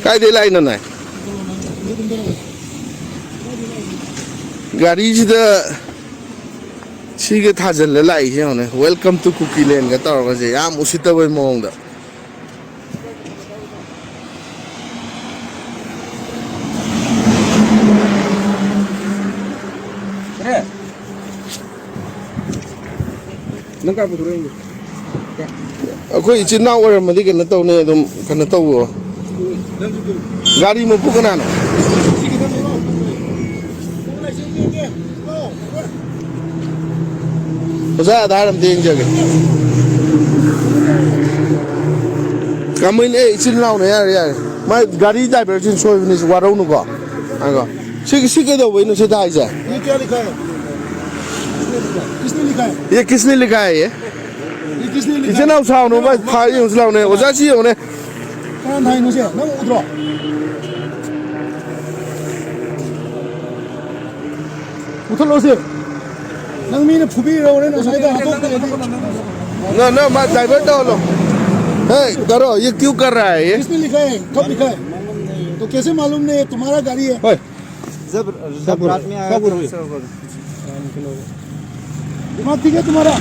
Cái đấy lại này. Gari gì đó. Chỉ cái thà dân lại chứ này. Welcome to Cookie Lane cái tao cái gì. Usita với mong đó. Kira. Nangka apa turun ini? Aku izin nak orang mesti kena tahu ni, kena tahu. Gari mau bukan mana? Saya ada dalam tiang jaga. Kamu ini izin lau ni ya. Mai gari dah berizin soal ni warau nuka. Angka. Sih kita ini sudah aja. ये क्या लिखा है? किसने लिखा है? ये किसने लिखा है ये? ये किसने लिखा है? इतना उठाओ ना बस फाइल उठाओ ना वजह ची हो ने कहाँ था इनसे? ना उधर। उधर लो से। नंग मीने फुबी रहो ने ना शायद हाथों पे ना मत डाइवर्ट लो हे करो ये क्यों कर रहा है ये किसने लिखा है? कब लिखा है? तो कैसे मालूम नहीं तुम्हारा गाड़ी है? जब रात में आया दिमाग ठीक है तुम्हारा?